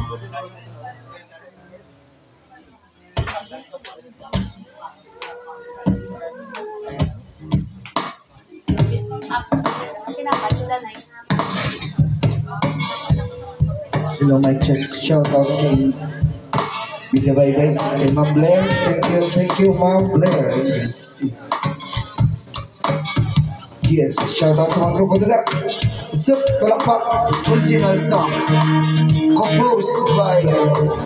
Hello, mic checks. Shout out kay Bigla Bye-Bye. Kay Ma'am Blair. Thank you, Ma'am Blair. Yes, shout out sa mga grupo nila. What's up, Kalakpak? Original song. Composed by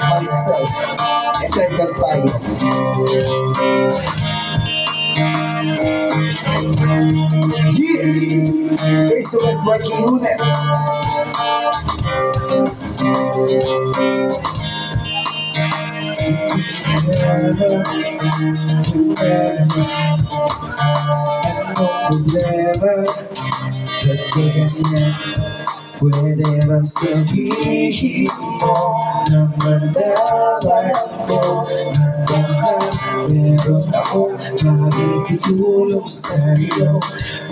myself. Entitled by yeah! SOS YK Unit. Pwede bang sabihin mo na mandaman ko hanggang ka meron ako nakikitulong sa'yo.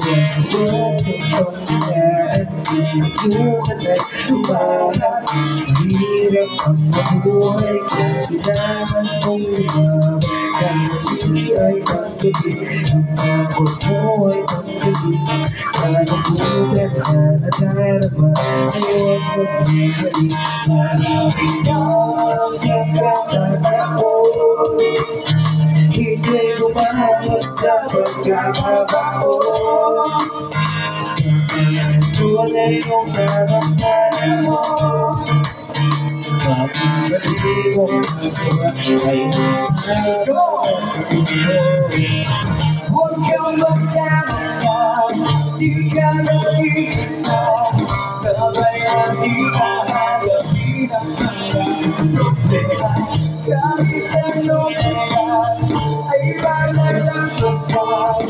Huwag mo kong pangyayan, dito ka na'y lumahan. Mahirap ang mabuhay kung kailangan mong lumab. Kahit hindi ay paggabi, ang takot mo ay paggabi. Kanagutan na nadarama, ngayon magbibali. Marami ang nagkakata ko, hindi lumahal sa pagkakabaho. Tunay yung naramdaman mo, pag-ibig mo ay huwag kang magdamag, di ka nag-iisa. Sabay ang ihahalapin ang mga problema. Kahit anong meron ay panalampasan.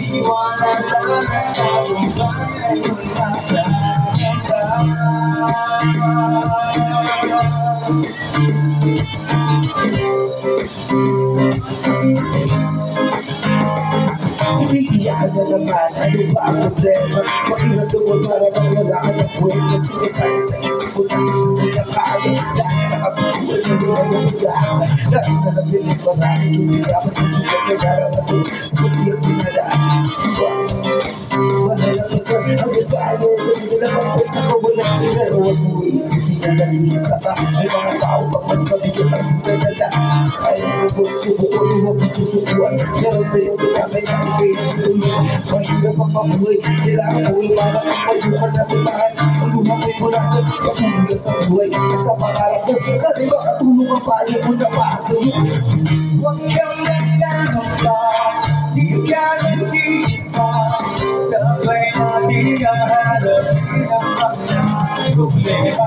Iwanan lang ang tagumpay ay magkakanta. Umiiyak na naman, ano ba ang problema? Makilang doon para bang wala ka ng buwet. Sumasali sa isip ko na hindi na kaya. Dahil nakabituan na nila yung pag-asa. Dahil na nabiling marami, hindi na masigilan na naramatun sa pag-iyak pinadaan. Wala na pa sir, hanggang sa ano, sabi na naman po sa kawalan. Pero huwag mo isipin na nag-iisa ka. May mga tao pag mas mabigat ang pinadala. Kaya mo po subukan, huwag mo susubuan. Meron sa'yo may nakikita tulong. Mahirap ang mabuhay, kailangan mo lumaban. Mayukan na tumahan, ang luha mo'y mula sa pagmula sa buhay. At sa pangarap mo, sana ba katulong ang payo mo na para sa'yo. Huwag kang nagtanong pa, di ka nag-iisa. Sabay natin haharapin ang mga problema.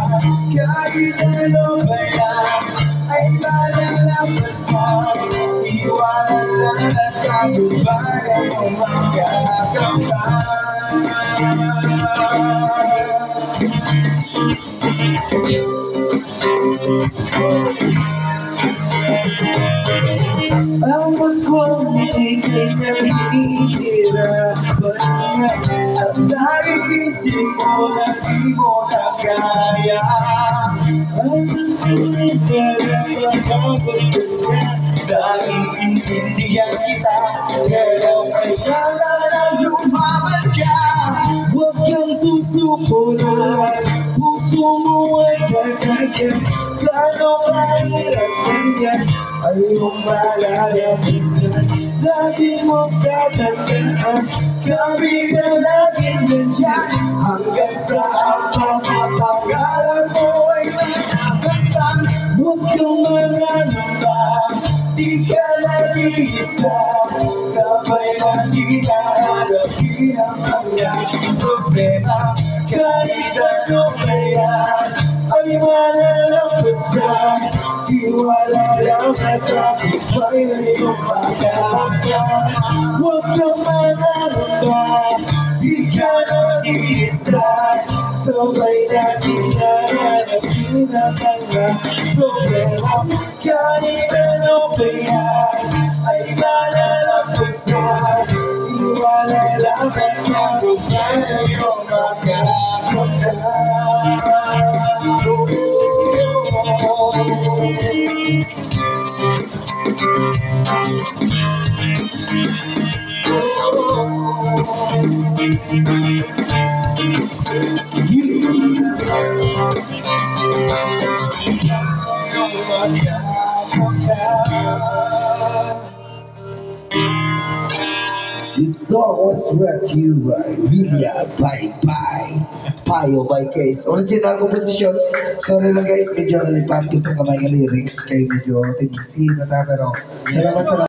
Kahit ano ba yan ay malalampasan. Iwanan lang at tagumpay ay magkakanta. Ang magwang ikay na hihirapan nga. At naisip ko na di mo na kaya. Ang tunay para pagkagusto niya. Dahil intindihan kita, pero kailangan na lumaban ka. Huwag kang susuko na puso mo ay kagagyan. Gano'ng kahirap ganyan ay iyong malalapisan. Lagi mong tatandaan, kami na laging nandiyan. Hanggang sa ang pangapangalan mo ay nakakantang. Huwag kang mananamba, di ka nag-iisa. Sabay natin haharapin ang mga problema. Kahit ano kaya ay malalampasan. Iwala lang at tagumpay na iyong magkakanta. Huwag kang mananamba, di ka nag-iisa. Sabay natin haharapin ang mga problema. Kahit ano kaya ay malalampasan. Iwala lang at tagumpay na iyong magkakanta. This song was brought to you by Villa Bye Bye Payo by Case. Original composition. Sorry lang guys, medyo nalipat ko sa kamay ng lyrics kay medyo tigisin na pero salamat sa